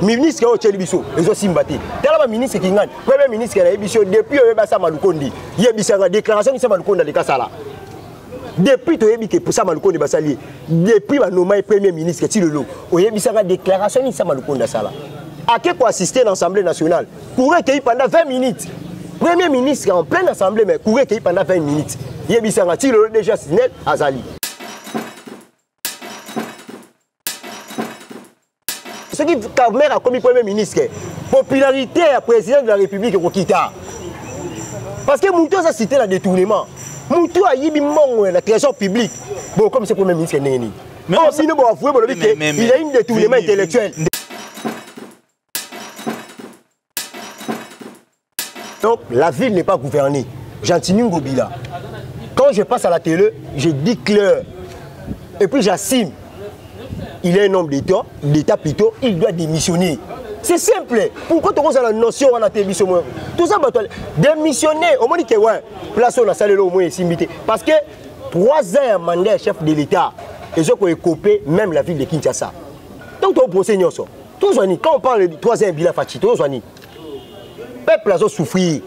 Ministre au Tchelibiso, les aussi mbaté. Tellement ministre qui gagne. Premier ministre qui a émission depuis Oyebasa Malukondi. Il y a une déclaration qui s'est Malukonda de Kassala. Depuis que Oyebike pour ça Malukondi Basali. Depuis le nommé premier ministre qui est le lot. Oyebisa une déclaration qui s'est Malukonda Sala. À qui pour assister à l'Assemblée nationale? Courir qu'il pendant 20 minutes. Premier ministre en pleine assemblée mais courir qu'il pendant 20 minutes. Oyebisa a tiré déjà signé Azali. Ce qui a commis premier ministre, popularité à président de la République au Kita. Parce que Moutou a cité le détournement. Moutou a dit la trésor public. Bon, comme c'est le premier ministre, mais aussi nous avons avoué qu'il y a un détournement intellectuel. Donc la ville n'est pas gouvernée. Gentini Ngobila. Quand je passe à la télé, je dis clair. Et puis j'assume. Il est un homme d'État plutôt, il doit démissionner. C'est simple. Pourquoi tu as la notion on a démissionné? Tout ça, démissionner, au moins dit que ouais, place on a salé au moins simité. Parce que 3 ans mandat chef de l'État, et je peux couper même la ville de Kinshasa. Donc tu as procès ça. Tout ça, quand on parle de 3 ans bilan Fachi, tout ça, peuple a souffrir.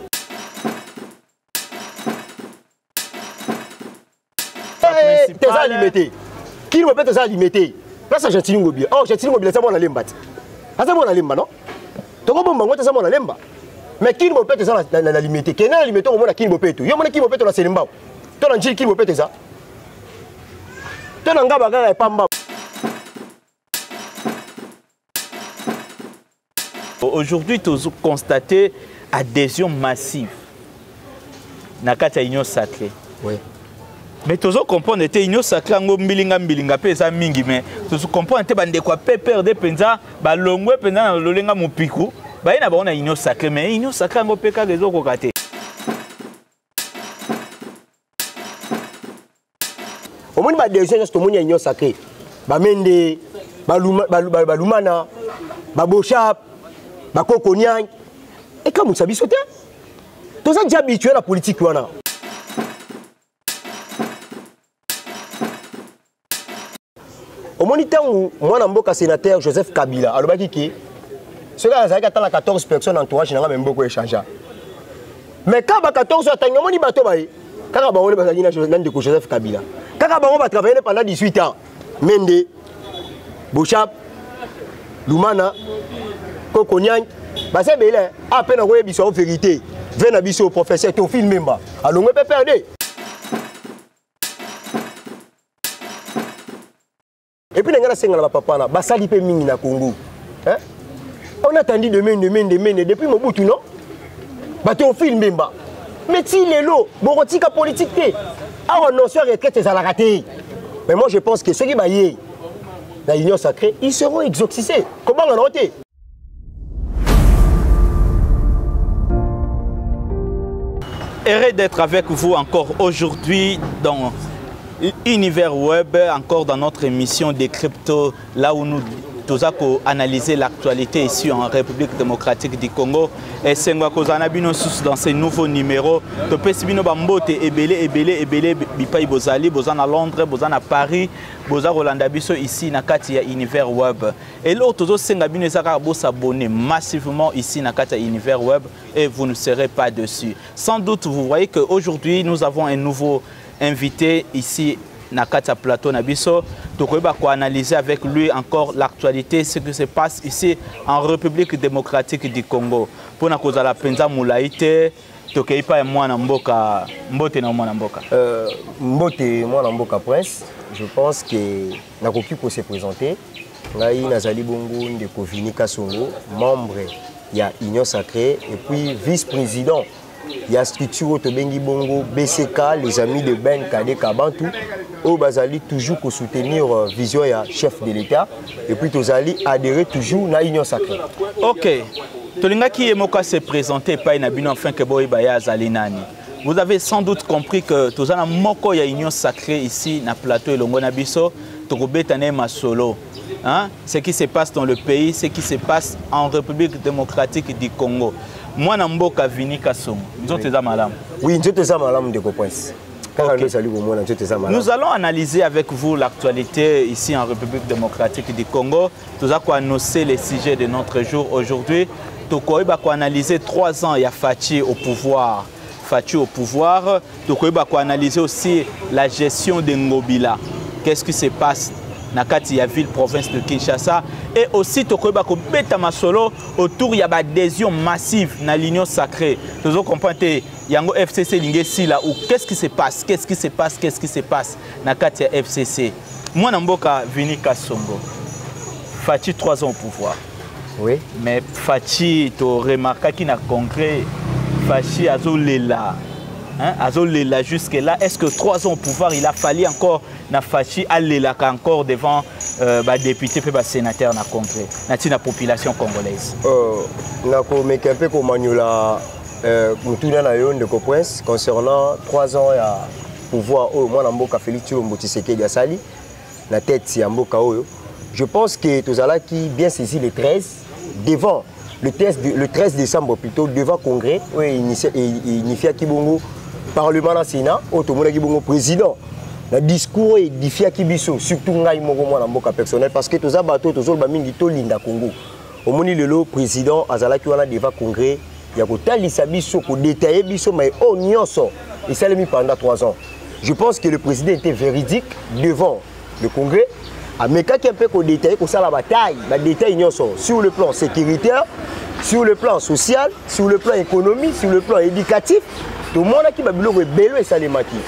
T'es ça limité. Qui ne peut pas ça limité? Là, ça j'ai Ngobila. Oh, j'ai Ngobila, c'est bon la lemba. C'est bon la lemba, non? Tu comprends bon, c'est bon la lemba. Mais qui ne peut pas ça la limiter? Qui n'a limité au moins qui ne peut pas tout. Yo mon qui ne peut pas la selemba. Tu n'as dit qui ne peut pas ça. Tu n'as pas bagarre et pamba. Aujourd'hui, tu as constaté adhésion massive. Nakata Union Sacrée. Oui. Mais tu comprends que l'Union Sacrée mbilinga pesa mingi mais tu comprends que bande quoi peur de penza ba longwe penza na lolenga mopiku ba ina ba on a Union Sacrée mais Union Sacrée ngo peka rezo ko kate. Au moins ba déjà juste mon Union Sacrée. Ba mende ba lumana ba bochap ba kokonian et comme vous savez sauter. Tout ça déjà habitué à la politique wana. Au moniteur où moi n'amboka sénateur Joseph Kabila alors bah qui cela ça attend la 14 personnes entourage n'a même beaucoup échangé mais quand ba 14 attend moni bato baé quand ba on ba na Joseph Kabila quand ba on va travailler pendant 18 ans Mende Bochap Lumana Kokonian ba c'est belé à peine on biso vérité venez biso professeur Théophile Memba alors on peut perdre. Et puis, nous avons papa, basali pe mingi na Congo. On a attendu demain, depuis Mobutu, non? On filme même. Mais si les lots, politique politique, alors non, sur retraite, ça l'a raté. Mais moi, je pense que ceux qui baillent la Union Sacrée, ils seront exorcisés. Comment on a noté? Heureux d'être avec vous encore aujourd'hui dans Univers Web, encore dans notre émission des cryptos, là où nous avons analysé l'actualité ici en République démocratique du Congo. Et c'est dans ces nouveaux numéros. Tu peux suivre Bambote, Ebele, Bipaï Bozali, Bozan à Londres, Bozan à Paris, Bozan Rolanda Bisso ici, Nakatia Univers Web. Et l'autre, vous s'abonner massivement ici, Nakatia Univers Web, et vous ne serez pas dessus. Sans doute, vous voyez qu'aujourd'hui, nous avons un nouveau invité ici Nakata Plateau Nabiso. Donc on va analyser avec lui encore l'actualité, ce qui se passe ici en République démocratique du Congo. Pour na cause la penza moulaïté, tokei pa moi na mboka mbote na moi na mboka. Mbote moi na mboka prince, je pense que nakoki ko se présenter. Ngai nazali bongo ndeko Vini Kasongo, membre ya Union Sacrée et puis vice-président. Il y a structure Tobengi Bongo, BCK, les amis de Ben Kade Kabantou, au Bazali toujours pour soutenir vision et chef de l'État, et puis Tozali adhérer toujours à l'Union Sacrée. Ok. Tolingaki Emoka s'est présenté par Nabino enfin que Boy Baya Zalinani. Vous avez sans doute compris que Tozana Moko ya Union Sacrée ici na plateau et Longo Nabiso, Tokobetane Masolo. Hein? Ce qui se passe dans le pays, ce qui se passe en République démocratique du Congo. Moi, je suis Vini Kasongo. Oui, je suis malam de Prince. Nous allons analyser avec vous l'actualité ici en République démocratique du Congo. Nous allons annoncer les sujets de notre jour aujourd'hui. Nous allons analyser 3 ans, il y a Fachi au pouvoir. Fachi au pouvoir. Nous allons analyser aussi la gestion de Ngobila. Qu'est-ce qui se passe dans la ville, province de Kinshasa. Et aussi, nous allons masolo autour de l'adhésion massive dans l'Union sacrée. Nous allons comprendre que Yango FCC Lingesi là où qu'est-ce qui se passe, qu'est-ce qui se passe, qu'est-ce qui se passe dans la FCC. Moi, Namboka Vini Kasongo. Fachi 3 ans au pouvoir. Oui. Mais Fachi, tu remarques qu'il y a un congrès. Fachi a là. Azolela jusque-là, est-ce que 3 ans au pouvoir, il a fallu encore na Fachi aller là encore devant député et sénateur dans le congrès, dans la population congolaise? Je un peu comme Manuela Prince concernant 3 ans à pouvoir au moins Mboka Félix Tshisekedi Asali la tête ya Mboka oyo. Je pense que Tozala qui bien saisi le 13 devant le 13 décembre plutôt devant congrès oui initié Kibongo Parlement na Sénat, automona Kibongo président. Le discours est difficile Kibiso, surtout ngai moko mwana mboka personnel parce que toza bato tozolba mingi to linda Congo. Omoni lelo président azalaki wana devant congrès ya kotalisa biso ko détailler biso mais au nyonso et ça l'a mis pendant 3 ans. Je pense que le président était véridique devant le congrès. Ameka qui un peu ko détailler ko ça la bataille, la détail nyonso sur le plan sécuritaire, sur le plan social, sur le plan économique, sur le plan éducatif. Tout le monde qui va bien et ça les maquille.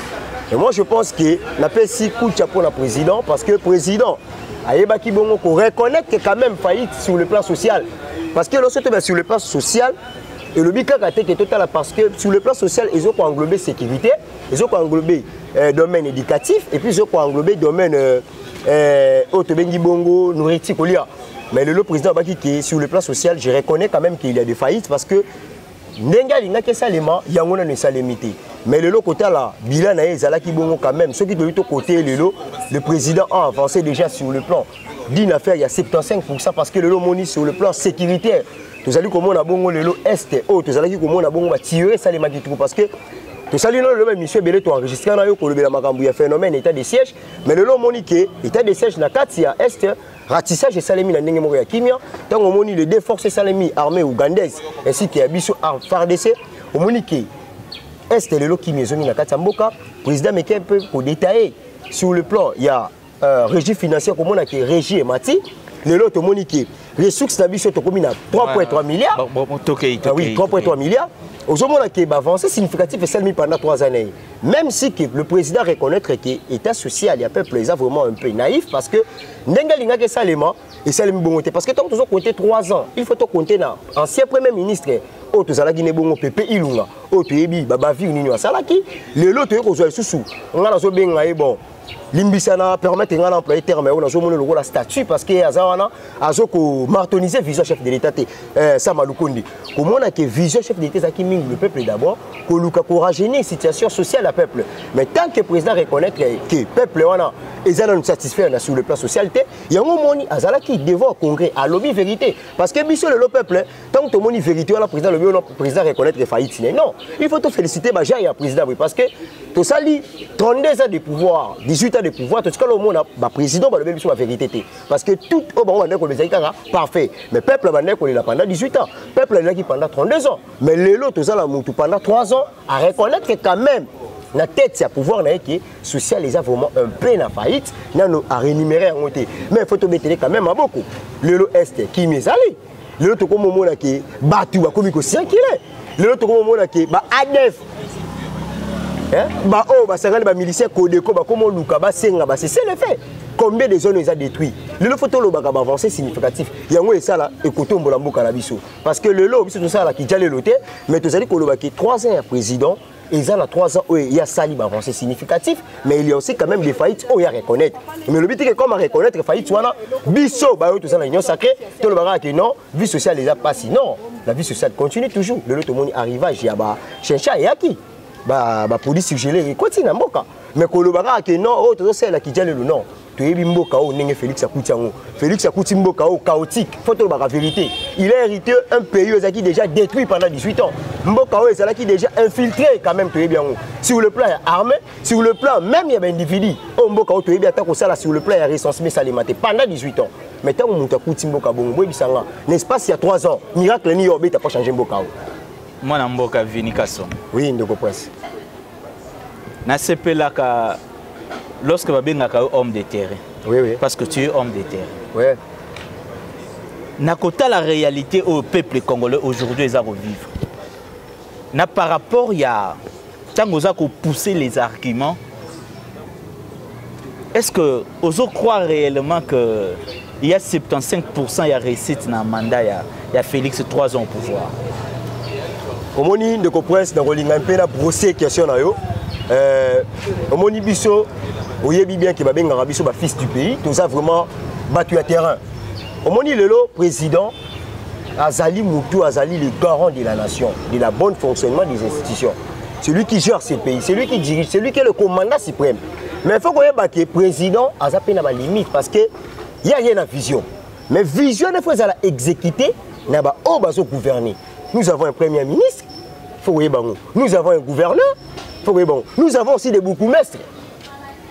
Et moi je pense que n'a pas si coup de chapeau le président parce que le président a reconnaître que quand même faillite sur le plan social. Parce que lorsque sur le plan social, et le but est total parce que sur le plan social, ils ont englobé sécurité, ils ont englobé domaine éducatif et puis ils ont englobé domaine bongo, nourriture. Mais le président qui sur le plan social, je reconnais quand même qu'il y a des faillites parce que Nenga linga ke salema yangona ne salemité. Mais le côté là, bilan na ezala ki bongo quand même. Ce qui doit être côté le président a avancé déjà sur le plan d'une affaire il y a 75% parce que le moni sur le plan sécuritaire. Tous allez comment on a bongo le est oh tous allez comment on a bongo tirer salema qui parce que tous allez le même monsieur belé to enregistrer na yo ko le makambu ya phénomène état de siège mais le monique état de siège na katia est ratissage et salemi na ndenge moko ya kimia tant on moni les deux forces salemi armées ougandaises ainsi que abiso en FARDC on moni que est le lo kimia zoni na katia mboka président mais un peu pour détailler sur le plan il y a régie financière comme on a que régie et mati le lot on moni que ressources d'abiso to commune à 3.3 milliards oui 3.3 milliards aujourd'hui qui va avancer significatif et salemi pendant 3 années. Même si que le président reconnaître que l'état social, il y a peuple vraiment un peu naïf parce que n'engalinga que salema et salemi bongoté parce que tant que tu as compté 3 ans, il faut te compter na ancien premier ministre au tozala Guinée bongo Pepe Ilunga au toyebi baba vi nini asalaki le lot to ko susu ngana so benga e bon limbisana permettre ngana employer terme on a zo mono la statut parce que azawana azoko martoniser vision chef de l'état Sama Lukondi comment on a que vision chef de l'état qui mingi le peuple d'abord ko luka ko rajeunir situation sociale à peuple mais tant que le président reconnaître que peuple wana ezana nous satisfaire sur le plan socialité yango moni azala qui devant congrès à lobby vérité parce que biso le peuple tant que moni vérité wala président reconnaître faillite non il faut te féliciter ba ya président parce que to sali 32 ans de pouvoir 18 ans de pouvoir tout ce que le monde ba président ba le biso la vérité parce que tout au bon on ko bezaka parfait mais peuple ba ko la pendant 18 ans peuple là qui pendant 32 ans mais lelo to sala mutu pendant 3 ans à reconnaître que quand même la tête à pouvoir qui social les a vraiment un peu na faillite nous à rémunérer en côté mais il faut te mettre quand même à beaucoup le est qui m'est allé le to comme moment là qui batu ba comme ko sinkile le to comme moment là qui ba ADF bah oh bah ça ba miliciens Codeco ba comme luka ba senga ba c'est le fait combien de zones ils a détruit le photo lo ba avancer significatif yango et ça là écoutez mbola mboka na biso parce que le lo biso tout ça là qui jale loté mais tu allez ko lo ba qui 3 ans président ils ont 3 ans où il y a sali avancé significatif mais il y a aussi quand même des faillites où il y a reconnaître mais le but est que comme à reconnaître faillite voilà biso ba tout ça la union sacrée tout le bagarre que non vie sociale les a pas sinon la vie sociale continue toujours le lot monde arrivage il y a ba chencha et aki ba police suggéré continue mboka mais ko le bagarre que non oh tout ça là qui jale le non tu es mboka o ndenge Félix Akutiango Félix Akuti mboka o chaotique faut le bagarre vérité il a hérité un pays qui déjà détruit pendant 18 ans Mboka est là qui déjà infiltré quand même bien. Sur le plan armé, sur le plan même il y a des individus. Oh Mboka est bien tant ça sur le plan recensement alimentaire pendant 18 ans. Mais tant on a coûté Mboka bongo bisanga. N'est-ce pas il y a 3 ans, miracle ni Yorbe t'as pas changé Mboka. Moi na Mboka Vini Kasson. Oui, ndoko presse. Na sepela ka lorsque va bien homme de terrain. Oui oui. Parce que tu es homme de terrain. Oui. Nakota la réalité au peuple congolais aujourd'hui ils à revivre. Na par rapport il y a tangoza ko pousser les arguments. Est-ce que vous croyez réellement que il y a 75% il y a réussite dans le mandat il y a Félix 3 ans au pouvoir? Omoni ndeko presse dans rolinga mpe na brosser question na yo. Omoni biso oyebi bien que babenga biso ba fils du pays, tout ça vraiment battu à terrain. Omoni lelo président Azali Moutou Azali le garant de la nation, de la bonne fonctionnement des institutions. C'est lui qui gère ce pays, c'est lui qui dirige, c'est lui qui est le commandant suprême. Mais il faut qu'on ait que le président a une limite parce qu'il y a une vision. Mais vision, il faut exécuter, il faut gouverner. Nous avons un premier ministre, nous avons un gouverneur, nous avons aussi des bourgmestres.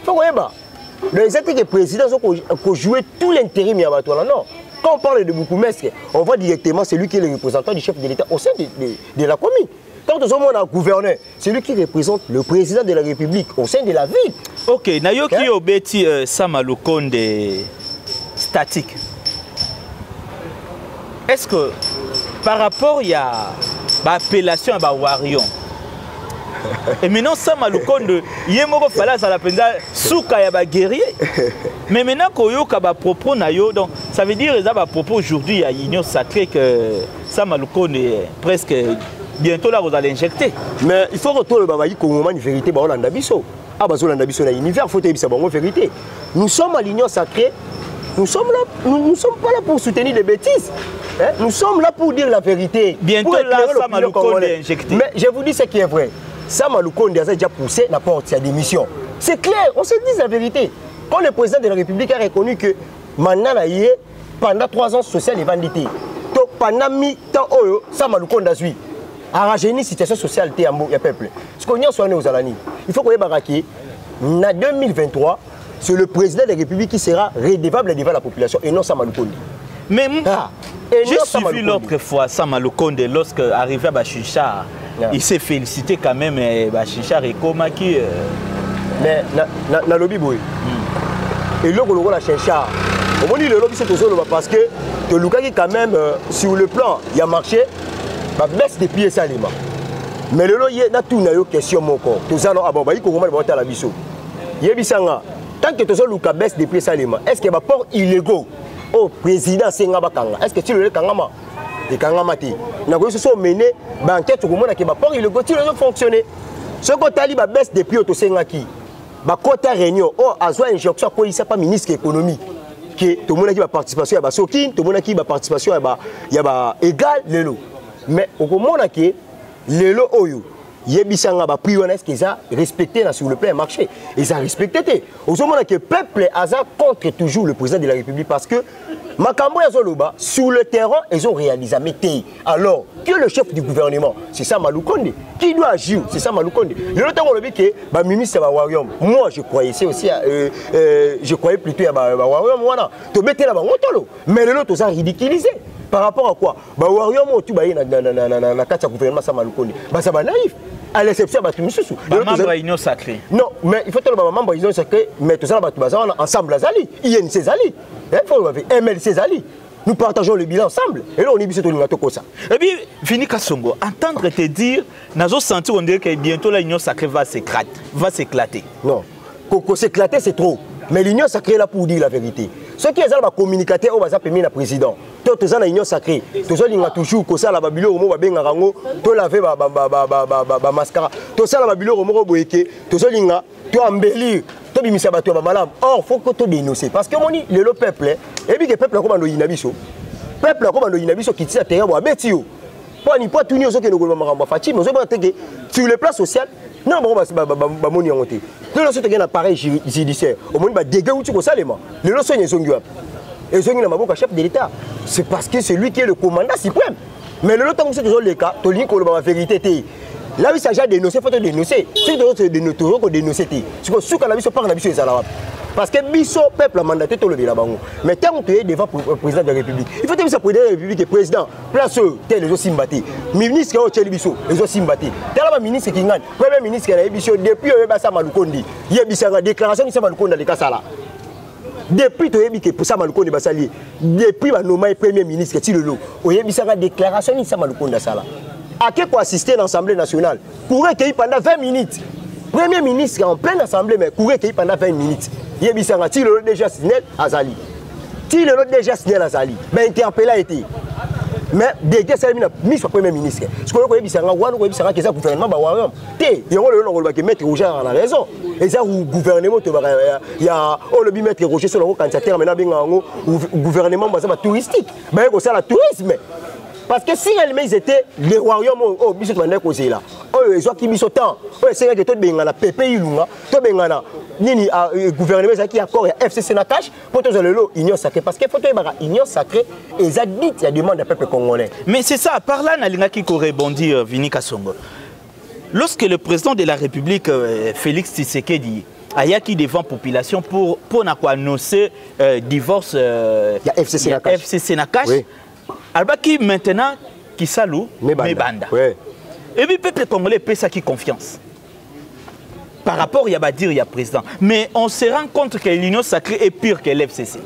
Il faut que le président a joué tout l'intérim. Non. Quand on parle de bourgmestre, on voit directement celui qui est le représentant du chef de l'État au sein de la commune. Quand on a un gouverneur, c'est lui qui représente le président de la République au sein de la ville. Ok, Nayoki Obeti Samalukonde statique. Est-ce que par rapport il y a l'appellation à Warion et maintenant Samalukonde Yemoko Fala ça l'appelle Souka ya guerrier. Mais maintenant Koyoka ba propos nayo donc ça veut dire ça va propos aujourd'hui à Union Sacrée que Samalukonde est presque bientôt là vous allez injecter. Mais il faut retourner le Congo une vérité ba Holanda biso. Ah bah Holanda biso na univers faut dire ça bon vérité. Nous sommes à l'Union Sacrée. Nous sommes là, nous sommes pas là pour soutenir des bêtises. Hein? Nous sommes là pour dire la vérité. Bientôt là Samalukonde est injecté. Mais je vous dis ce qui est vrai. Samalukonde a déjà poussé la porte sa démission. C'est clair, on se dit la vérité. Quand le président de la République a reconnu que maintenant pendant 3 ans social et vandité. Donc pendant mi-temps Samalukonde a suivi. Arranger une situation sociale il y a peuple. Ce qu'on y a soigné aux Alani. Il faut qu'on ait baraqué. En 2023, c'est le président de la République qui sera redevable devant la population et non Samalukonde. Mais j'ai suivi l'autre fois Samalukonde lorsque arrivé à Bachincha, il s'est félicité quand même Bachincha et Komaki. Mais na lobby boy. Et là on la Chincha. On dit le lobby c'est toujours parce que de Lukaki quand même sur le plan il y a marché. Ba baisse des pieds salima. Mais le loyer na tout na yo question moko. Tout ça non ababa il comment va la biso. Yebisanga tant que tout ça luka baisse des pieds salima. Est-ce que ba port illégaux au président senga bakanga. Est-ce que tu le kangama et kangama ti. Na ko so mener ba enquête ko mona ke ba port illégaux ti le fonctionner. Ce ko tali ba baisse des pieds to senga ki. Ba quota réunion oh azwa injonction ko isa pas ministre économie. Que tout le monde qui va participation à ba sokin, tout le monde qui va participation à ba égal lelo. Mais au moment où les lots oyo yebisanga ba prix est-ce qu'ils ont respecté sur le plan marché ils ont respecté au moment que le peuple a contre toujours le président de la République parce que makambo ya zoloba sur le terrain ils ont réalisé mété alors que le chef du gouvernement c'est Samalukonde qui doit agir c'est Samalukonde le temps on le dit que ba ministre ba Wariom moi je croyais c'est aussi je croyais plutôt à ba Wariom voilà to mettre là ba ngotolo mais le lot ils ont ridiculisé. Par rapport à quoi? Bah Wariom tu baye na kati gouvernement Samalukonde. Bah ça va naïf. À l'exception bah tu me sous. Membre de l'Union Sacrée. Non, mais il faut que le membre de l'Union Sacrée mais tout ça bah ensemble azali, INC zali. Il faut MLC zali. Nous partageons le bilan ensemble. Et là on est tout le comme ça. Et puis Vini Kasongo, entendre te dire nazo sentir on dirait que bientôt l'Union Sacrée va s'éclater. Non. Qu'on s'éclater c'est trop. Mais l'Union Sacrée est là pour dire la vérité. Ceux qui sont communicateur au bazar permis le président. Tous les l'Union Sacrée. Tous les gens toujours que ça la babilo au mot babenga rango. Tous laver ba mascara. Tous ça la babilo au mot boyeke. Tous les gens tu embellir. Tu bimisa ba tu ba malam. Or faut que tu dénoncer parce que moni le peuple et puis que peuple comme ando inabiso. Peuple comme ando inabiso qui tient terrain wa betio. Pas ni pas tout ni au que nous goloma Fatima. Nous avons que sur le plan social. Non, bon, bah, moni en côté. Le lorsque tu as un appareil judiciaire, au moins, bah, dégâts où tu peux salement. Le lorsque tu as un chef de l'État, c'est parce que c'est lui qui est le commandant suprême. Mais le temps où c'est toujours le cas, tu lis que la vérité. Là où il s'agit de dénoncer, il faut te dénoncer. Si tu veux dénoncer, tu veux dénoncer. C'est que ce qu'on a vu, c'est pas qu'on a vu sur les Arabes. Parce que Bisso, peuple a mandaté tout le bien là-bas. Mais tant que tu es devant le président de la République, il faut que tu le président de la République et le président. Place tel les autres Simbati. Ministre qui ont tiré Bisso, les autres Simbati. Tel le ministre qui gagne, premier ministre qui a Bisso, depuis le Bassa Malukondi, il y a une déclaration qui s'est Malukondi dans les cas là. Depuis tu as dit que pour ça Malukondi Bassali, depuis le nommé premier ministre qui est le lot, il y a une déclaration qui s'est Malukondi dans ça là. À qui quoi assister dans l'Assemblée nationale? Courir qu'il pendant 20 minutes. Premier ministre en pleine assemblée, mais courir qu'il pendant 20 minutes. Il y a le déjà signé à Zali. Si le déjà signé à Zali, mais interpellé a été. Mais dès que ça a mis sur premier ministre, ce qu'on a dit, c'est que ça gouvernement va il y a le maître Roger a raison. Et ça, le gouvernement, il y a le maître Roger sur le candidature, maintenant, le gouvernement touristique. Mais c'est le tourisme. Parce que si ils étaient les royaumes, oh, ils sont là. Oh, ils ont qui mis autant. Oh, c'est que tout le monde a pépé, tout le monde a le gouvernement qui a encore FCC Nakash pour tous les lots union sacrée. Parce qu'il faut que l'union sacrée, ils ont dit qu'il y a demande du peuple congolais. Mais c'est ça, par là, Nalinga qui répondit Vini Kasongo. Lorsque le président de la République, Félix Tshisekedi, a yaki devant la population pour annoncer divorce, il y a FCC Nakash. Oui. Alors qui maintenant qui salue Mebanda. Ouais. Et puis le peuple congolais paie ça qui confiance. Par rapport, il y a dire il y a président. Mais on se rend compte que l'union sacrée est pire que l'FCC.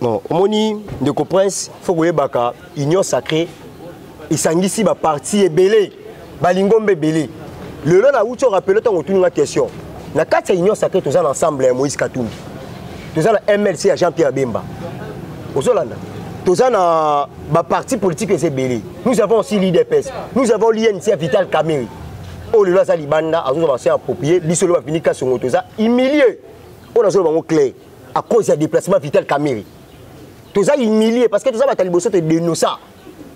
Non, on dit de prince, il faut que l'union sacrée, il s'engage ma partie est belé, balingombe belé. Le long où tu rappelles ton retour une question. La carte l'union sacrée tous ensemble Moïse Katumbi. Tous en MLC à Jean-Pierre Bemba. Au Solanda. Tous en parti politique c'est belé. Nous avons aussi l'IDPS. Nous avons l'INC Vital Kamerhe. Oh le loi Libanda a commencé à approprier. Bisolo va finir sur tous ça humilié. On a vraiment clair à cause du déplacement Vital Kamerhe. Tout ça humilié parce que tout ça va taliboso te dénoncer.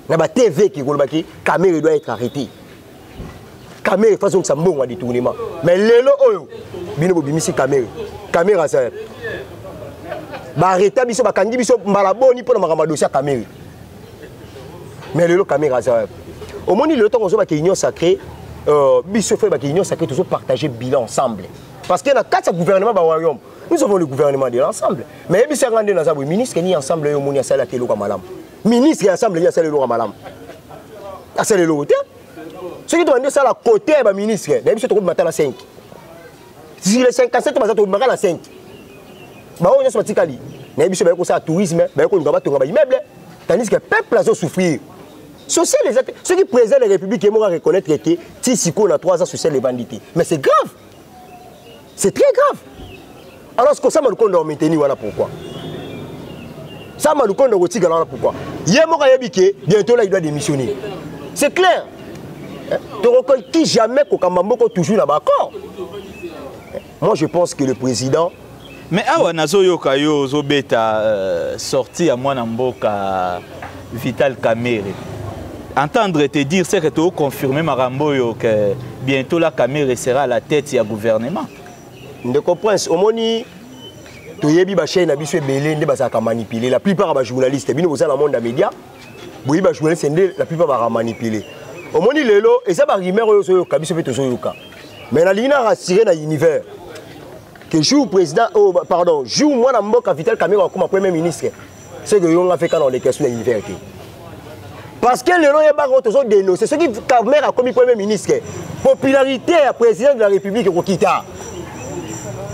Na ba TV qui golbaki Kamerhe doit être arrêté. Kamerhe façon que ça bon à détournement. Mais lelo oyo bino bimisi Kamerhe. Kamerhe ça. Ba arrêter biso ba kandi biso malaboni pour na dossier Kamerhe. Mais lelo Kamerhe ça. Au moins le temps on va que union sacrée biso fait que union sacrée toujours partager bilan ensemble. Parce que dans quatre gouvernements ba royaume nous avons le gouvernement de l'ensemble. Mais il s'est rendu dans le ministre qui est ensemble, il y a celle qui est là. Ministre qui est ensemble, il y a celle qui est là. Il y a l'autre. Ceux qui doivent ça à côté du ministre, il y a ceux qui à 5. Si les 57, ils sont à 5. Il y a ceux qui sont à tourisme, il y a ceux qui sont à immeuble. Tandis que le peuple a souffert. Ceux qui présentent la République, ils vont reconnaître que Tshisekedi a 3 ans sur les bandités. Mais c'est grave. C'est très grave. Alors, ce que ça m'a le maintenir, voilà pourquoi. Ça m'a le voilà pourquoi. Bientôt là, il doit démissionner. C'est clair. Tu reconnais jamais qu'au Kamamboko toujours là-bas. Moi, je pense que le président. Mais awa nazoyo kayo zobeta sorti à moi Namboka Vital Kamerhe. Entendre te dire, c'est que tu as confirmé Maramboyo que bientôt la Kamerhe sera à la tête du gouvernement. Ne comprends au moni to yebi ba chaîne biso belé ndé ba manipuler la plupart des journalistes bino boza dans monde des médias boyi ba journalistes la plupart ba manipuler au moni lelo et ça ba rumeur yo so ka biso beto so yoka mais la lina rassurer na univers que jour président pardon jour moi na Mboka Vital Kamerhe comme premier ministre c'est que yo nga fait dans les questions de l'univers parce que lelo yeba ko to dénoncer ce qui Kamerhe a comme premier ministre popularité à président de la République ko kita.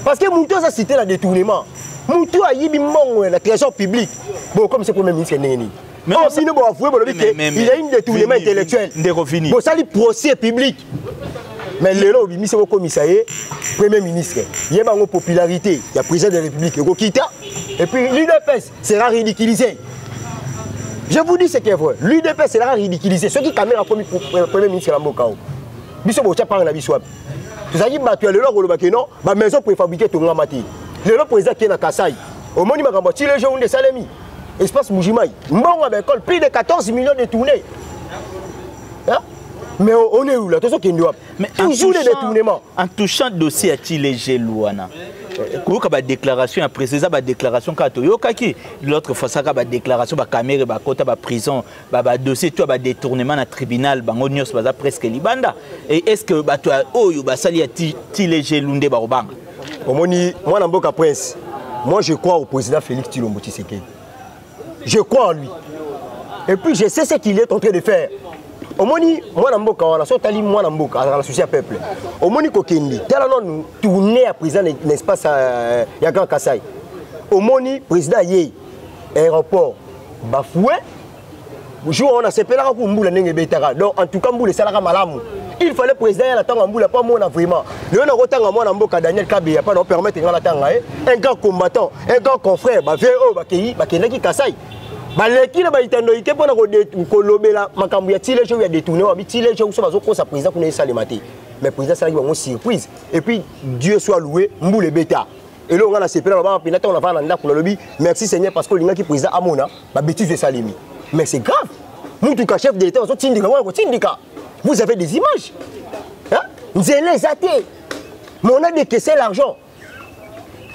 Parce que Moutou a cité le détournement. Moutou a dit la trésor public. Bon, comme c'est le premier ministre. Mais il y a un détournement intellectuel. Bon, ça, le procès public. Mais le lot, il y a un commissariat, premier ministre. Il y a une popularité. Il y a le président de la République. Et puis l'UDPS sera ridiculisé. Je vous dis ce qui est vrai. L'UDPS sera ridiculisé. Ceux qui caméra comme premier ministre de la Mokao. Biso Bocha parle na biswab. Tout ça dit tu as le loro le non, ma maison préfabriquée ton ngamati. Le loro président qui est na Kasai. Au moni makamba ti les gens de Salemi. Espace Mujimai. Mbongo avec école plus de 14 millions de tournées. Hein? Mais on est où là? Mais toujours les détournements. En touchant le dossier à Tilégé Louana. Quand il y a déclaration, il y a déclaration l'autre fois, il y a déclaration, il y a caméra, il y a prison, il y a dossier, il y a détournement dans le tribunal, il y a presque libanda. Et est-ce que tu as Tilégé Loundé Barobang? Moi, Namboka Prince, moi je crois au président Félix Tshilombo Tshisekedi. Je crois en lui. Et puis je sais ce qu'il est en train de faire. Au moni, moi Namboka, on a sorti moi Namboka, à la société peuple. Au moni Kokendi, tel non tourné à président l'espace Yagan Kassai. Au moni président Yé, aéroport bafoué. Jour on a séparé la Mboula Nenge Betara. Donc en tout cas Mboula Salaka Malamu. Il fallait président la tanga Mboula pas moi vraiment. Le on a retanga moi Namboka Daniel Kabé, pas nous permettre la tanga un grand combattant, un grand confrère, ba VO ba Kei, ba Kenaki Kassai. Baleki na baitando ike pona ko lobela makambu ya Tilégé ya détourné wa Tilégé so bazo ko sa président ko na salimate mais président ça ba surprise et puis Dieu soit loué Mboule beta et là on a sepela ba pinata on a va na ndako lobi merci Seigneur parce que linga ki président amona ba bêtise de salimi mais c'est grave mutu ka chef d'état so tindika ko tindika vous avez des images hein nzele zate mais on a décaissé l'argent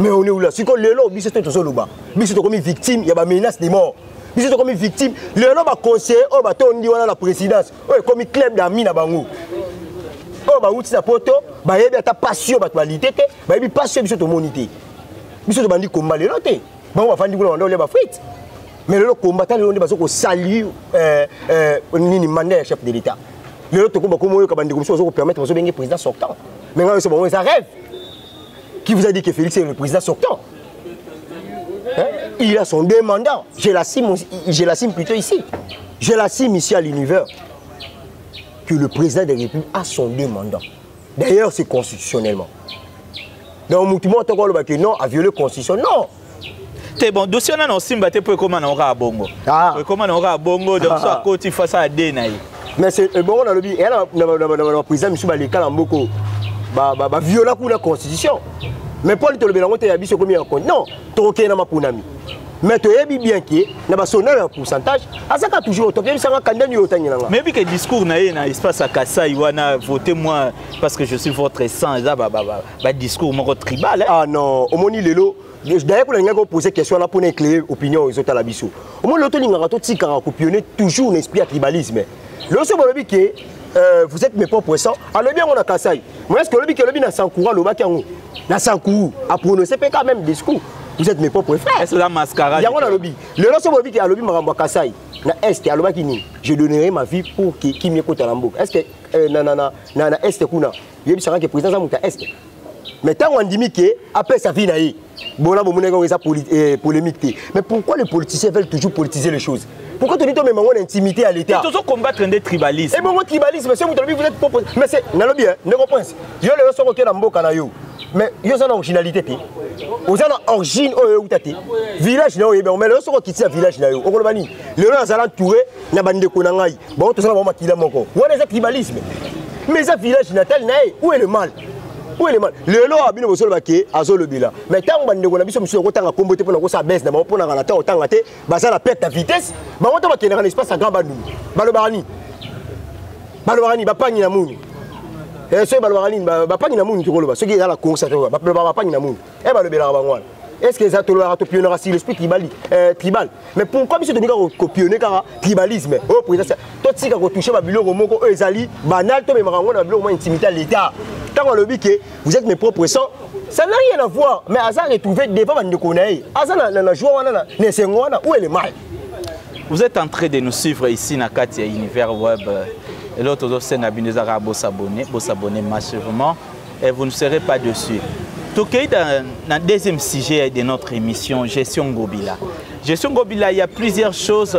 mais on est où là si ko lelo biso to so loba biso to comme victime ya ba menace de mort. Ils sont comme victimes. Le nom va conseiller, on va tourner la présidence. Comme club d'amis na bango. On va outil sa poto, bah y a ta passion, bah qualité, bah y a passion biso to monité. Biso to bandi combat le loté. Bah on va faire du boulot on va frite. Mais le combattant le on va ko saluer ni mandat chef de l'État. Le loto combat comme yo ka bandi comme ça ko permettre de benga président sortant. Mais quand c'est bon ça rêve. Qui vous a dit que Félix est le président sortant? Il a son deux mandats. Je l'assume plutôt ici. Je l'assume ici à l'univers. Que le président de la République a son deux mandats. D'ailleurs, c'est constitutionnellement. Donc, tout le monde a dit non, à violer la constitution. Non. C'est bon, dossier on a simba te pour comment on aura à bongo. Comment on aura à bongo donc ça côté face à Denaï. Mais c'est bon on a le dit et là le président monsieur Baleka Lamboko ba violer la constitution. Mais pour le bélango te yabiso comme en compte. Non, tu na mapunami. Mais tu es bien qui na ba sonner un pourcentage, à ça toujours tu bien ça candidat ni otanya nga. Mais puis que discours na espace à Kassai wana voter moi parce que je suis votre sang ça ba discours mon tribal. Ah non, au moni lelo d'ailleurs pour les gens poser question là pour éclairer opinion aux autres à la biso. Au moni l'autre linga to tika copionner toujours un esprit tribalisme. Le so bolobi que vous êtes mes propres sangs. Alors bien on a Kassai. Moi est-ce que le bi na Sankoura le bakango. Na Sankourou a prononcé quand même discours. Vous êtes mes propres frères. C'est la mascarade. Il y a un lobby. Le lobby c'est qui a lobby Maramba Kassai. Na est a lobby qui je donnerai ma vie pour qui m'écoute à Lambo. Est-ce que na est kuna. Il y a que président Zamuta est. Mais tant on dit que après sa vie naïe. Bon là bon on ça polémique. Mais pourquoi les politiciens veulent toujours politiser les choses? Pourquoi tu dis toi même on intimité à l'état? Tu dois combattre un tribalisme. Et bon tribalisme c'est vous êtes propre. Mais c'est na lobby ne comprends. Je le so que na mboka na yo. Mais il y a une originalité. Vous avez une origine au village, mais le soir qui est village, le roi a entouré, il y a un bande konangai. Bon, tout ça va maquiller mon corps. Où est le tribalisme? Mais ce village natal, où est le mal? Où est le mal? Le roi a bien besoin de baquer à Zolo Bila. Mais tant que bande konangai, monsieur, autant à combattre pour sa baisse, pour la rata, autant à te, ça la perte de vitesse. Mais on va qu'il y a un espace à grand bandou. Balobarani, Bapani Namouni. Et ce Balwarani, Bapani Namouni, ceux qui sont la course, Bapani Namouni. Et Balobela. Est-ce que ça te l'aura copié aussi l'esprit tribal? Mais pourquoi monsieur Denis a copié le tribalisme? Oh, président, toi, tu sais que touché ma bureau, Romoko, Ezali, banal, toi, mais ma bureau, intimité à l'État. Tant qu'on le dit que vous êtes mes propres sangs, ça n'a rien à voir. Mais Azar est trouvé devant de connaître. Azar n'a joué, où est le mal? Vous êtes en train de nous suivre ici dans Katia Univers Web. Et l'autre aussi, Nabinezara, vous s'abonner massivement et vous ne serez pas dessus. Dans le deuxième sujet de notre émission, Gestion Ngobila. Gestion Ngobila, il y a plusieurs choses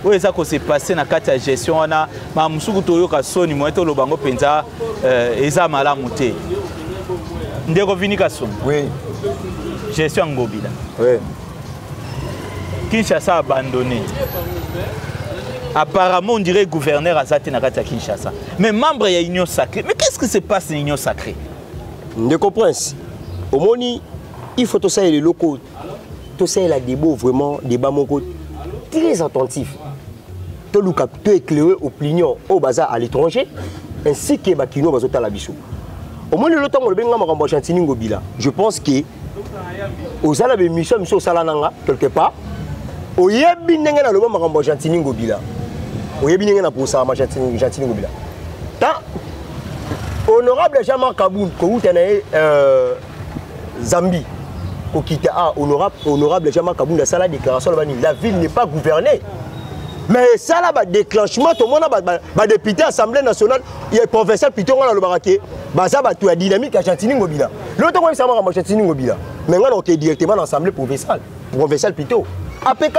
où ça s'est passé dans la gestion. On a Mamoussou Toyoka Soni, Moeto Lobango Penza, Eza Malamouté. Ndeko Vinikason. Oui. Gestion Ngobila. Oui. Kinshasa a abandonné. Apparemment, on dirait gouverneur Azate Nakata Kinshasa. Mais membre, il y a Union Sacrée. Mais qu'est-ce qui se passe dans l'Union Sacrée? Ne comprends. Au Moni, il faut tout ça les locaux. Tout ça, il a des beaux vraiment, des bas très attentifs. toluka to éclairer opinion au bazar à l'étranger ainsi que bakino bazota la biso. Au moins le temps on le benga makambo Chantini Ngobila. Je pense que aux ala be mission salananga quelque part oyebi ndenge na loba makambo Chantini Ngobila. Oyebi ndenge na posa ma Chantini Ngobila. Ta honorable Jean-Marc Kaboun ko utana Zambie ko kita honorable Jean-Marc Kaboun da sala déclaration la ville n'est pas gouvernée. Mais ça là, déclenchement, tout le monde a député Assemblée nationale, il y a professeur Pito dans le baraké, ça va tout dynamique à Chantini Ngobila. L'autre fois, ça va à Chantini Ngobila. Mais on est directement dans l'Assemblée provinciale, professeur Pito. APK,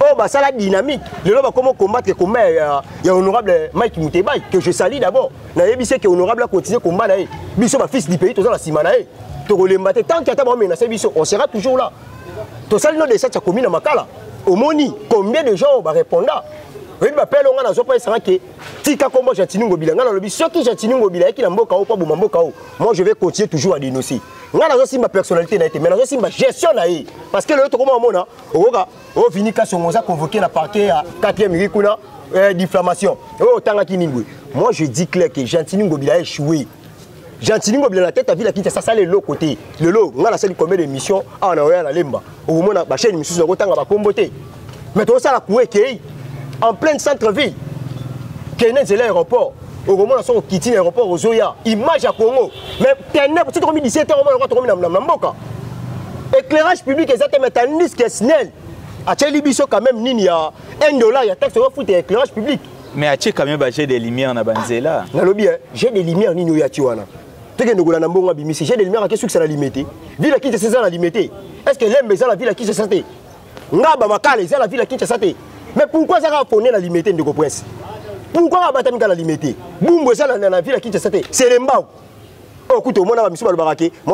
oh, ça la dynamique. Le lot va comment combattre comment il y a honorable Mike Moutebay, que je salue d'abord. Il y a honorable à continuer combat là. Bisso, ma fils du pays, tout ça, la Simanae. Tant qu'il y a menacé Bisso, on sera toujours là. Tout ça, le nom de cette commune à Makala. Au Moni, combien de gens vont répondre? Oui, je m'appelle on a pas ça que tika kombo Chantini Ngobila ngana lobi soki Chantini Ngobila ki na mboka o pa bo mboka o. Moi je vais continuer toujours à dénoncer. Ngana zo si ma personnalité na été mais na zo si ma gestion na yi parce que le to comment mona oka o fini ka songoza convoqué na parquet à 4e rikuna diffamation. O tanga kiningwe. Moi je dis clair que Chantini Ngobila a échoué. Chantini Ngobila la tête à ville qui ça les l'autre côté. Le lot ngana sali combien d'émissions ah na oya na lemba. Au mona ba chaîne émission zo tanga ba komboté. Mais to ça la coué qui en plein centre-ville, Kenya c'est l'aéroport. Au moment où on quitte l'aéroport au Zoya, image à Congo. Mais ténèbres, si tu as mis 17 ans, on va dans Mboka. Éclairage public, exactement, mais un risque Snell. À Tchelibiso, quand même, il y a $1, il y a taxe de éclairage public. Mais à Tchèque, quand même, j'ai des lumières dans Banzela. J'ai des lumières, Nino Yatiwana. Tu sais que nous avons j'ai des lumières à qui c'est la limitée. Ville à qui c'est ça la limitée. Est-ce que l'aime la ville à qui c'est ça? Ngaba Makale, c'est la ville à qui c'est ça? Mais pourquoi ça va fournir la limité de Prince? Pourquoi on va battre la limité? Boumbo, ça dans la ville à qui c'est les Mbao. Oh, écoute, moi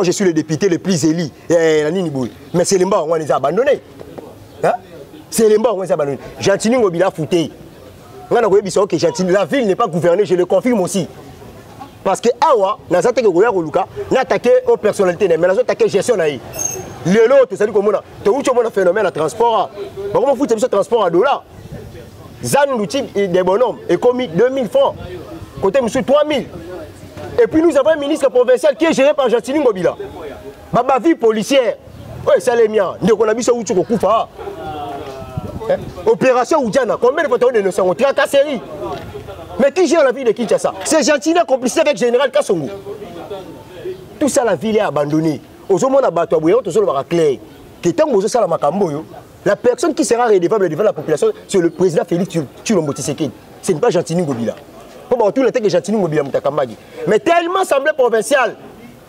je suis le député le plus élu. Mais c'est les Mbao, on les a abandonnés. Hein? C'est les Mbao, on les a abandonnés. Chantini Ngobila fouté. La ville n'est pas gouvernée, je le confirme aussi. Parce que Awa, dans cette Luka, n'a attaqué aux personnalités, mais n'a attaqué gestion. Le lot, c'est dit comment tu as un phénomène de transport. Comment vous faites ce transport à $? Zan l'outil des bonhommes est commis 2000 francs. Côté monsieur 3000. Et puis nous avons un ministre provincial qui est géré par Chantini Ngobila. Ma vie policière. Oui, ça les miens. Nous avons vu ça où tu as opération Oudjana. Combien de fois tu as dénoncé? On traque à série. Mais qui gère la ville de Kinshasa? C'est Chantini complicité avec Général Kassongo. Tout ça, la ville est abandonnée. La personne qui sera redevable devant la population, c'est le président Félix Tshilombo Tshisekedi. Ce n'est pas Chantini Ngobila. Tout le temps que Chantini Ngobila Moutakambagi. Mais tellement assemblée provinciale.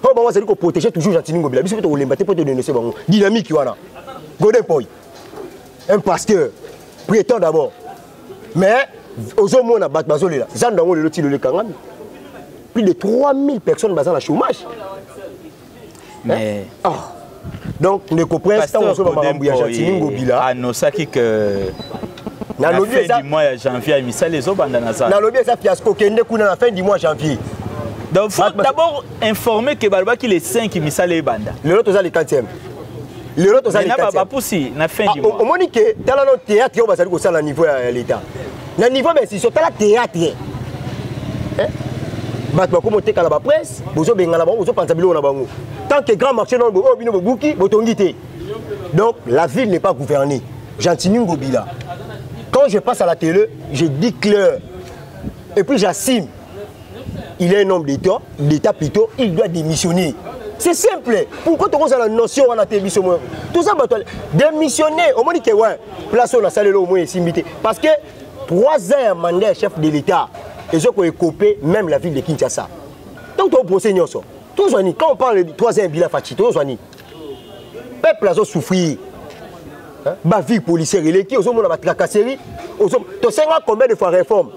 C'est lui qui protège toujours Chantini Ngobila. Il faut te dénoncer. Dynamique, voilà. Godin Poy. Un pasteur. Prétend d'abord. Mais, aux hommes, on a battu Bazolé. Plus de 3000 personnes basées dans le chômage. Mais donc ne comprenez pas on se va Chantini Ngobila anosaki que na fin du mois de janvier misala les obandana ça na lobi ça fiasco kende kuna na fin du mois de janvier. Donc faut d'abord informer que balba qui les 5 misala ebanda le lot za le 4e le lot za le 4e na pousi na fin du mois on moni que tala no théâtre yo basali ko sala niveau ya l'état na niveau mais si sur tala théâtre bat ba ko monter kala ba presse bozo bengala ba bozo pensa bilo na bango. Tant que grand marché dans le Bouki, donc la ville n'est pas gouvernée. Chantini Ngobila. Quand je passe à la télé, je dis clair. Et puis j'assume. Il est un homme d'État plutôt, il doit démissionner. C'est simple. Pourquoi tu as la notion à la télévision? Tout ça, démissionner. Au moins, dit que ouais, place on a salé au moins simité. Parce que 3 ans mandat chef de l'État, ils ont coupé même la ville de Kinshasa. Donc, tu as procès ça. Quand on parle de 3e bilan Fachi, le peuple a souffert. La vie policière, il est qui? On a tracasserie. Tu sais combien de fois réforme?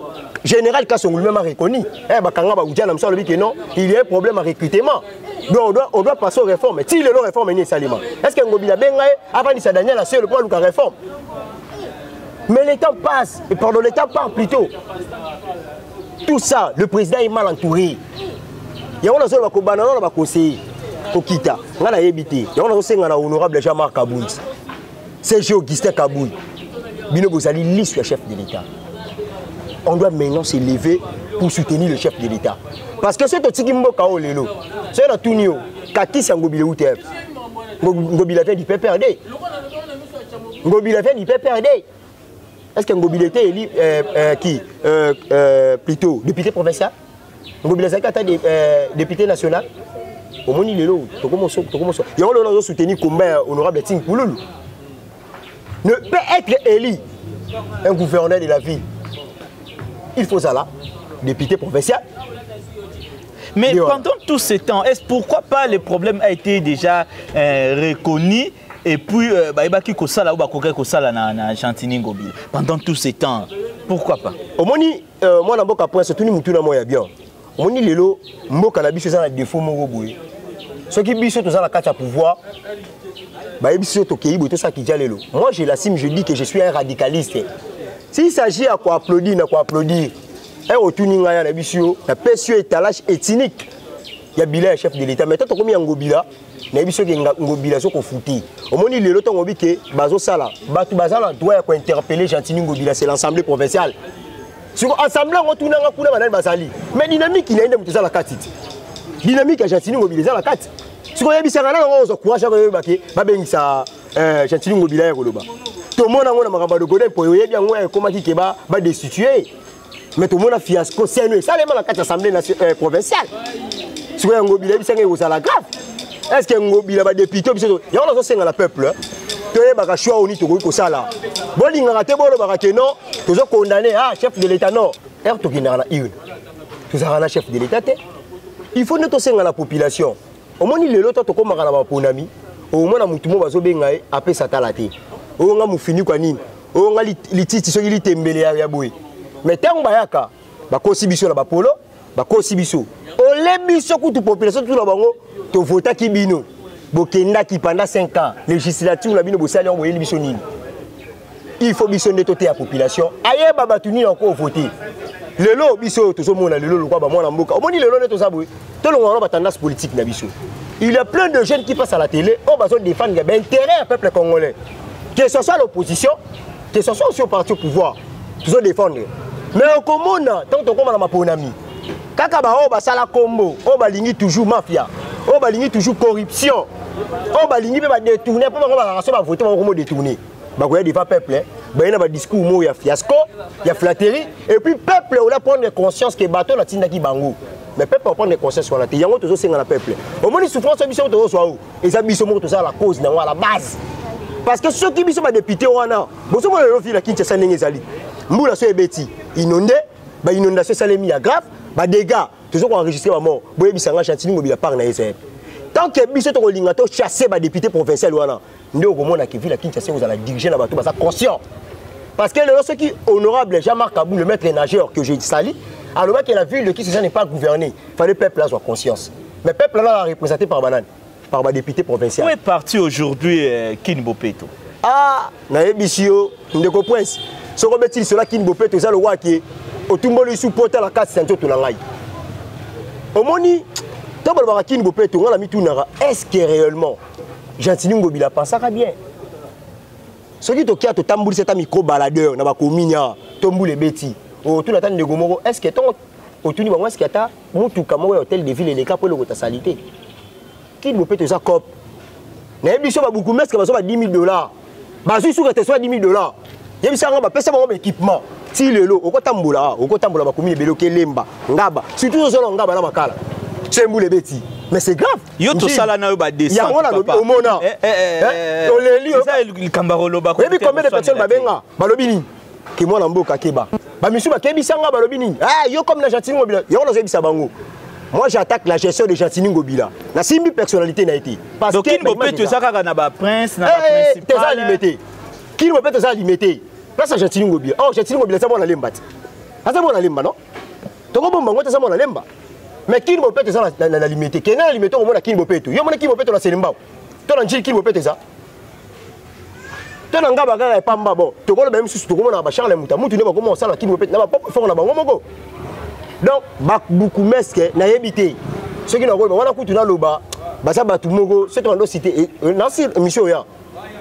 Général Kassongo lui-même a reconnu. Il y a un problème à recrutement. Donc on doit passer aux réformes. Si le réforme est nécessairement. Est-ce que Ngobila Bengaï, avant de Daniel, a le point de la réforme? Mais le temps passe. Et pardon, le temps part plutôt. Tout ça, le président est mal entouré. Il y a un conseiller Kokita, on a évité. Il y a un honorable Jean-Marc Kaboun. C'est Augustin Kaboun. Bino Bozali, liste chef de l'État. on doit maintenant se lever pour soutenir le chef de l'État. Parce que c'est tout ce qui m'a dit, c'est la tournée, Kaki Sangobile ou Terre. Ngobila fait du PPRD. Ngobila fait du PPRD. Est-ce que Ngobila était élu plutôt député provincial? Ngobila était député national. Au moins il est là. Il y a un soutenu combat honorable Ting Pouloulou. Ne peut être élu un gouverneur de la ville. Il faut ça là, député provincial. Mais pendant tout ce temps, pourquoi pas le problème a été déjà reconnu et puis pendant tout ce temps, pourquoi pas? Au moins, moi, je suis point, c'est tout le monde bien. Au moins, les lots, je suis un défaut. Ceux qui sont dans la carte à pouvoir, moi, je l'assume, je dis que je suis un radicaliste. S'il s'agit à quoi applaudir, à quoi applaudir, au tuning à la mission, la pression étalage ethnique, il y a Bila, chef de l'État. Maintenant, comme il y a Ngobila, il y a Ngobila, qui est foutu. Au moins, il est l'autre Ngobi qui est Bazo Sala. Batu Bazala doit interpeller Gentini Ngobila, c'est l'Assemblée provinciale. Sur l'Assemblée, on tourne en couleur Madame Basali. Mais dynamique, il y a une la carte. Dynamique à Gentini Ngobila, la carte. Sur les Bissarana, on se courage à Babengisa, Gentini Ngobila, tout le monde a un peu de godin pour y bien comment qui va destituer. Mais tout le monde a fiasco, c'est nous. Ça, les gens de l'Assemblée provinciale. Si vous avez un Ngobila, c'est un grave. Est-ce que Ngobila va député? Il y a un autre le peuple. Tu as choix au niveau de ça là. Bon, il y a un peu non. Tu as condamné, chef de l'État, non. Tu as un chef de l'État. Il faut noter la population. Au moins, il est l'autre comme un ponami. Au moins, il y a un peu de après sa talate. Au moins, il fini quoi ni. Au moins, il titi sur il tembele à boui. Mais tant bayaka, ba kosibiso la ba polo, ba kosibiso. O lebiso ku tu population tout la bango, to vota ki bino. Bokenda ki pendant 5 ans, législature la bino bosali on boyeli biso nini. Il faut biso netoté la population. Aye baba tuni encore voter. Lelo biso to so mona lelo lokwa ba mona mboka. O moni lelo neto sa boui. To lo ngwana ba tendance politique na biso. Il y a plein de jeunes qui passent à la télé, on va se défendre l'intérêt du peuple congolais. Que ce soit l'opposition, que ce soit aussi au parti au pouvoir, ils se défendre. Mais au Comone, tant qu'on a ma ponami, Kakaba, on va sala combo, on va ligner toujours mafia, on va ligner toujours corruption, on va ligner même détourner, pour qu'on va voter, on va détourner. Bah, vous voyez, des peuple, il y a un discours, il y a fiasco, il y a flatterie, et puis peuple, on a prendre conscience que bateau na tindaki bango. Mais peuple va prendre conscience sur la terre, il y a un autre dans le peuple. Au moins, les souffrances, ils sont tous là, et ça, ils sont tous à la cause, à la base. Parce que ceux qui sont députés, on a, bon, ce moment, la Kinshasa n'est pas Moula so ebeti inondé, ba inondation salemi ya grave, ba dégâts, toujours enregistré à mort. Boye bisanga Gentini Ngobila par na ese. Tant que biso to linga to chasser ba député provincial wana, ndo ko mona ke ville Kinshasa vous allez diriger la bateau, ba ça conscient. Parce que ceux qui honorable Jean-Marc Kabou, le maître nageur que j'ai sali, alors que la ville de Kinshasa n'est pas gouvernée, fallait peuple là soit conscience. Mais peuple là représenté par banane, par ba député provincial. Où est parti aujourd'hui Kinbopeto? Ah, na ebisio ndeko prince. Ce qu'on met cela qui ne peut pas être le roi qui est au tombeau de supporter la carte Santo Tunangai. Au moni, tant que qui ne peut pas être la mitunara, est-ce que réellement Gentini Ngobila pense ça bien? Ce qui est au tambour, c'est un micro-baladeur, n'a pas commis, tomboul et bêtis. Au tout l'attente de Gomoro, est-ce que ton au tout niveau, est-ce que tu as mon tout comme hôtel de ville et les cas pour le salité? Qui ne peut pas être ça cop? N'a pas beaucoup, mais est-ce que ça va 10 000 $? Bah, je suis sûr que tu as 10 000 $. Il y a un équipement. Si le lot, au côté tamboula, ba komi belo kelemba, ngaba. Surtout sur ngaba na makala. C'est mbule beti. Mais c'est grave. Yo to sala na yo ba descente. Ya wana lobi omona. Oleli. Ça il kambaro ba ko. Et puis combien de personnes ba benga? Balobi ni. Ki mwana mboka keba. Ba misu ba kebisa nga balobi ni. Ah yo comme na Gentini Ngobila. Yo na zebisa bango. Moi j'attaque la gestion de Gentini Ngobila. La simbi personnalité n'a été. Parce que il peut te ça na ba prince na ba principal. T'es ça limité. Qui ne peut pas ça limité? Là, c'est Gentini Ngobila. Oh, Gentini Ngobila, c'est bon la lemba. C'est bon la lemba, non? Tu comprends bon, c'est bon la lemba. Mais qui ne peut pas ça la limité? Qui n'est limité au moins qui ne peut pas tout? Yo mona qui ne peut pas la selimba. Tu n'as qui ne peut pas ça? Tu n'as pas bagarre et pamba bon. Tu comprends même si tu comprends na Charles Mouta, Mouta ne va comment ça la qui ne peut pas na pas faire na bango mongo. Donc, beaucoup mesque na yebité. Ceux qui n'ont pas wana kutu na loba, ba ça ba tout mongo, c'est on doit citer. Dans cette émission là.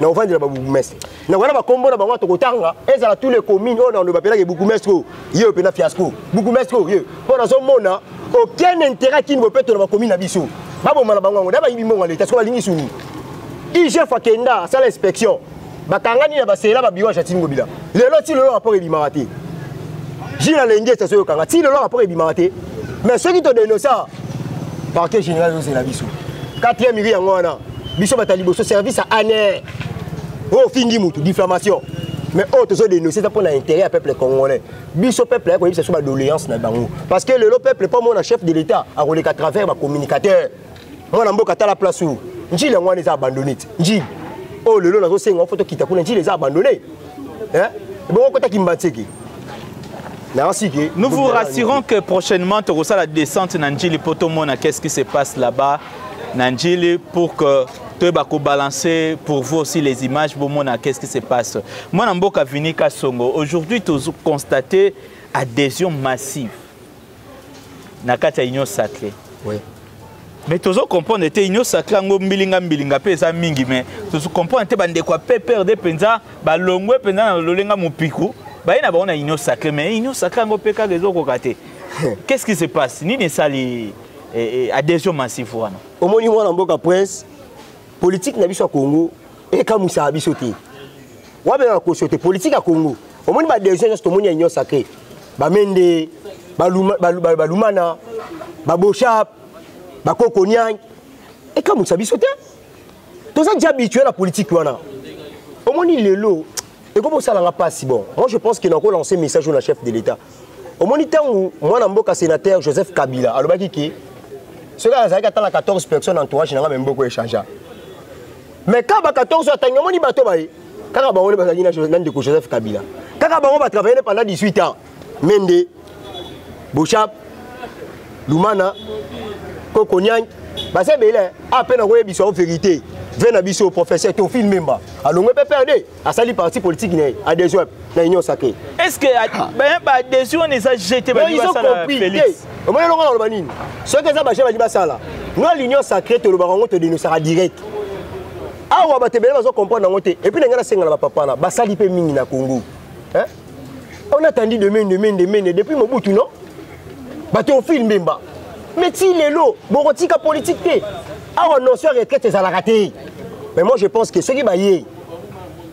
na ovandela ba bourgmestre na wana ba kombo na bango to kotanga ezala tous les communes on ne bapela que bourgmestre yo pe na fiasco bourgmestre yo pour na zo mona aucun intérêt qui ne peut être dans la commune na biso ba bomana bango da ba yibimonga l'état so balingi suni IGF akenda ça l'inspection bakangani na basela ba biwa Jatini Ngobila lelo ti lelo rapport ebimaraté Gina Lenge ça so kanga ti lelo rapport ebimaraté mais ceux qui te dénoncent ça parquet général c'est la biso 4e miri yango wana biso batalibo so service à année oh fingi mutu diffamation mais autres so dénoncer ça pour l'intérêt à peuple congolais biso peuple ko yebisa so ba doléance na bango parce que le peuple pas mon chef de l'état a relé à travers ba communicateur moi na mboka ta la place où njile ngwana les abandonné njile oh le nazo senga photo kita kuna njile les abandonné hein bon kota kimbatseki. Nous vous rassurons que prochainement, tu auras la descente Nanjili Potomona. Qu'est-ce qui se passe là-bas, Nanjili, pour que tu aies balancer pour vous aussi les images. Qu'est-ce qui se passe? Moi, Namboka Vinika Songo. Aujourd'hui, tu as constaté adhésion massive. Nakata Union Sacrée. Oui. Mais tu as compris que Union Sacrée, mbilinga pesa mingi, mais tu as compris que tu as peur de penza, balongwe penza lolenga mupiku. Bah, il y a une union sacrée, mais une union sacrée, qu'est-ce qui se passe? Ni ne sali adhésion massive. Au moins, moi, dans le prince, politique n'a pas Congo et comme ça a bisoté. Ouais, mais la politique à Congo. Au moins, l'adhésion c'est une union sacrée. Bah Mende, bah Lumana, bah Bochap, bah Kokonyang. Et comme ça a bisoté. Tout ça déjà habitué à la politique. Au moins, il est là. Et comment ça n'a pas si bon? Moi je pense qu'il a encore lancé un message au chef de l'État. Au moment où moi je suis sénateur Joseph Kabila, alors cela a 14 personnes entourage, je n'ai même beaucoup échangé. Mais quand 14 personnes, on dit quand Joseph Kabila, quand on va travailler pendant 18 ans, Mende, Bouchap, Lumana, Kokonyang, c'est bien, à peine on voit la vérité. Venez au professeur qui film membre. Alors on peut perdre à sali parti politique adhésion à l'union sacrée. Est-ce que adhésion les a jeté ils ont compris. Au moins on a le banine. Ce que ça marche va ça là. Nous l'union sacrée te le baron te dénoncer direct. Ah on va te bien on comprendre ngote et puis ngana senga na papa na basali pe mingi na Congo. Hein? On a attendu demain depuis Mobutu non? Bato film membre. Mais si les lots borotika politique ah on non sur retraite ça la raté. Mais moi je pense que ceux qui baillent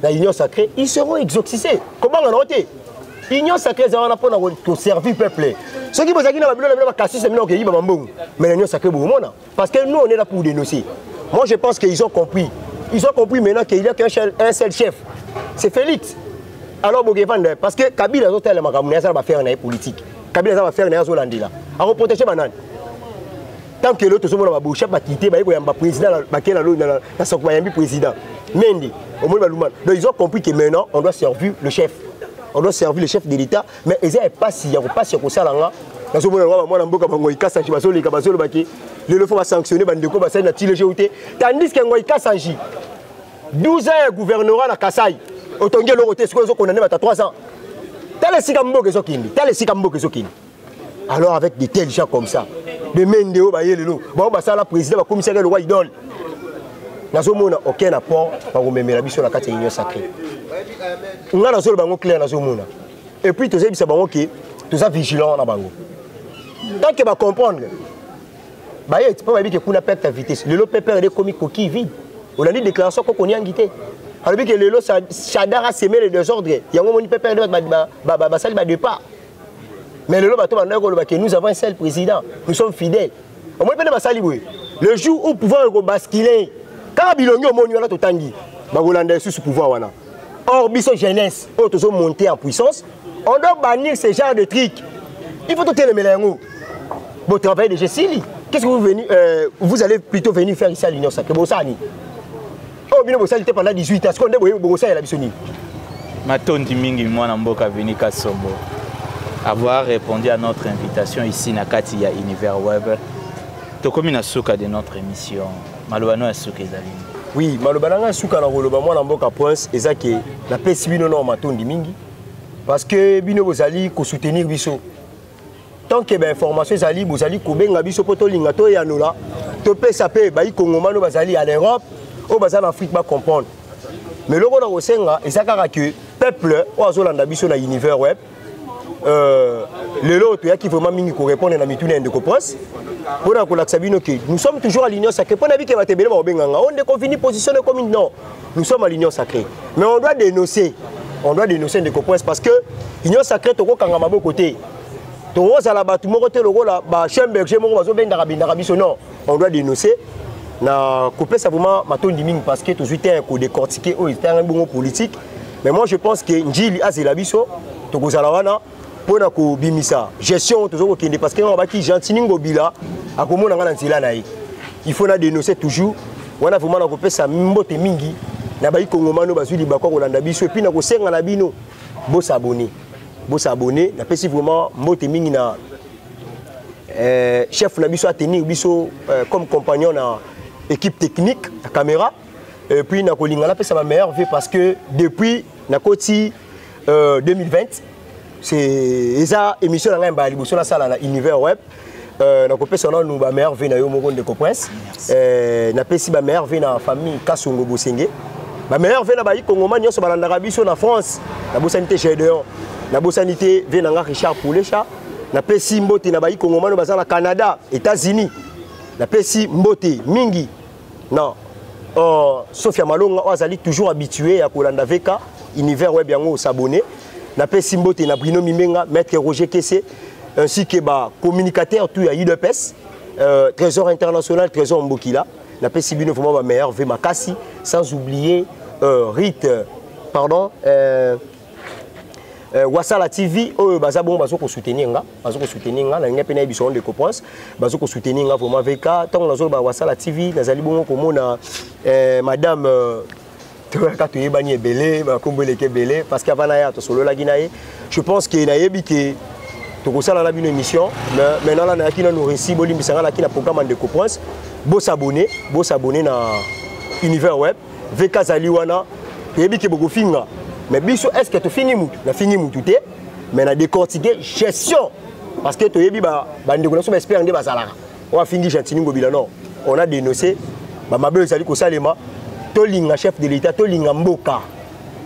dans l'union sacrée, ils seront exorcisés. Comment on a noté? L'union sacrée ça va pour servir peuple. Ceux qui posent la Bible va casser c'est maintenant qu'ils vont bon. Mais l'union sacrée parce que nous on est là pour dénoncer. Moi je pense qu'ils ont compris. Ils ont compris maintenant qu'il y a qu'un seul chef. C'est Félix. Alors Bogevande parce que Kabila a tellement makamuna ça va faire une politique. Kabila va faire une Zolandi là. À protéger banane. Tant que l'autre sommes dans bouche pas quitter ba président la sokmayambi président Mendy au moins Balumana. Donc ils ont compris que maintenant on doit servir le chef. On doit servir le chef de l'État mais ils n'ont pas si il y a pas si ko ça là na so mona moi na mboka bango ikasa chi basolo ka basolo baki le faut sanctionner bandeko basali na tile jeté tandis que ngoi kasanji 12 ans gouvernorat na Kasai otongi le roté ce qu'on condamné à 3 ans. Tale sika mboka ezokini. Alors avec des tels gens comme ça de Mendeo ba yelelo ba sala président ba commissaire le roi idole nazomona aucun apport par omemela biso la kati union sacrée nga nazolo bango clair nazomona et puis tous ebisa bango ki tous vigilant na bango tant que ba comprendre ba yé pas ba bi ke kuna perte à vitesse le pépère de comique coquille vide on a dit déclaration ko konyangi té alors que le Chadar a semé le désordre yango moni pépère de ba sali ba départ. Mais nous avons un seul président, nous sommes fidèles. Le jour où le pouvoir est basculé, quand Bilongi au monde, il y a tout tangi, sous pouvoir. Or, biso jeunesse, autres sont montés en puissance, on doit bannir ce genre de trucs. Il faut tout le mélange. Vous travaillez déjà ici. Qu'est-ce que vous allez plutôt venir faire ici à l'Union sacrée? Oh, bien, vous allez pendant 18 ans. Est-ce qu'on est la bisoni? Matondi mingi mwana mboka Vinika Songo. Avoir répondu à notre invitation ici na kati ya Univers Web. Tokomi na suka de notre émission. Malobano ya suka ezali. Oui, malobana suka na roloba mwana mboka prince ezaki la pesi bino na matondi mingi parce que bino bozali ko soutenir biso. Tant que ben information ezali bozali ko benga biso poto linga to ya nola. To pesa pe ba i Congo mano bazali à l'Europe, au bazali en Afrique ba comprendre. mais le rôle au Senga et ça que peuple oazolanda biso na univers web le lot qui vraiment mingi ko répondre na mitune de copos pour la Sabino qui nous sommes toujours à l'union sacrée pour nabi que va te bele ba benganga on est confini positionné comme non nous sommes à l'union sacrée mais on doit dénoncer de copos parce que l'union sacrée to ko kanga mabo côté to ozala batu moko te le rôle ba Schemberg moko bazo benda binda biso non on doit dénoncer na couper ça vraiment matondi mingi parce que toujours été ko décortiquer au était un bon politique mais moi je pense que Njili azela biso to kozala wana pour ko bimisa gestion toujours kende parce que on va qui gentini ngobila akomona ngana nzela na ye il faut na dénoncer toujours wana vraiment na couper ça mbote mingi na ba ikongomano bazuli ba ko kolanda biso et puis na ko senga na bino bo s'abonner na pesi vraiment mbote mingi na chef na biso a tenir biso comme compagnon na équipe technique la caméra et puis na kolingala pesa ma meilleure vie parce que depuis na koti 2020 c'est esa émission na ngamba liboso na sala na univers web na kopesa na nous ba meilleure vie na yo moko de Prince na pesi ba meilleure vie na famille Kasongo Bosenge ba meilleure vie na ba Kongoma nyonso balanda biso na France na bosanité Gédéon na bosanité vie na Richard Poulecha na pesi mbote na ba Kongoma no baza na Canada États-Unis na pesi mbote mingi non Sophia Malonga azali toujours habitué à kolanda VK univers web yango s'abonner na pesi mbote na Bruno Mimenga maître Roger Kessé ainsi que ba communicateur tout ya UDPS trésor international trésor Mbokila na pesi bino vraiment ba meilleur ve makasi sans oublier Rite pardon Wasala TV baza bon bazo ko soutenir nga na ngepena biso de Copons bazo ko soutenir nga vraiment VK tant nazo ba Wasala TV nazali bon ko mona madame quand tu es banni belé ba komboleke belé parce qu'avant na to solo la ginaye je pense que na yebi que to ko sala la bino émission mais maintenant na kina no récit bolimbi sanga la kina programme de Copons bo s'abonner na univers web VK Zaliwana yebi que boko finga mais biso est-ce que tu fini mutu na fini mutu te mais na décortiquer gestion parce que to yebi ba ndeko na so espère ndé bazalaka on a fini gentini ngobila non on a dénoncé ba mabelo sali ko salema to linga chef de l'état to linga mboka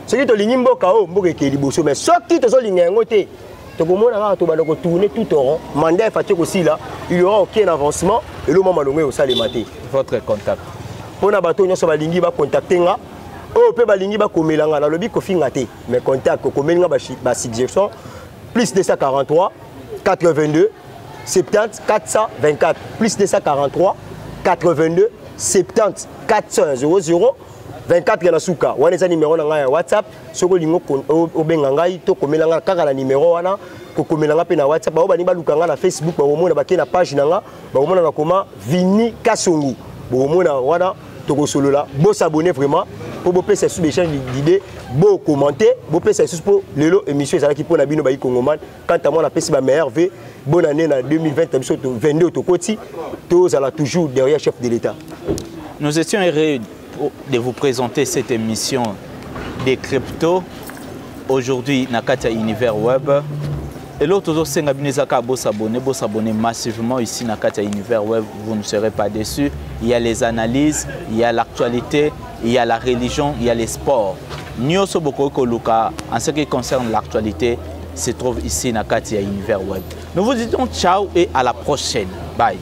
ce qui to lingi mboka o mboka ke liboso mais soki to so linga ngote to komona ka to bana ko tourner tout rond mandat faté ko sila il y aura aucun avancement et le moment malongé au salema te votre contact pona bato nyoso ba lingi ba contacter nga oh pe balingi ba komelanga na lobi ko finga te mais contact ko komelinga ba suggestion plus 243 82 70 424 plus 243 82 70 400 00 24 na suka wana eza numéro na ngai ya WhatsApp soko lingo obenga ngai to komelanga kaka na numéro wana ko komelanga pe na WhatsApp ba bani ba lukanga na Facebook ba omona ba ke na page na nga ba omona na koma Vini Kasongo ba omona wana to ko solola bo s'abonner vraiment pour vous faire des échanges d'idées, vous commenter, vous faire des pour l'élo émission qui pour la bino baï Congoman. Quant à moi, la paix meilleure vie. Bonne année en 2020, 2022 au côté. Tous allons toujours derrière chef de l'État. Nous étions heureux de vous présenter cette émission des cryptos aujourd'hui dans Katia Univers Web. Et l'autre toujours c'est s'abonner massivement ici dans Katia Univers Web. Vous ne serez pas déçus. Il y a les analyses, il y a l'actualité. Il y a la religion, il y a les sports. Nyoso Bokoko Luka, en ce qui concerne l'actualité, se trouve ici dans Katia Univers Web. Nous vous disons ciao et à la prochaine. Bye.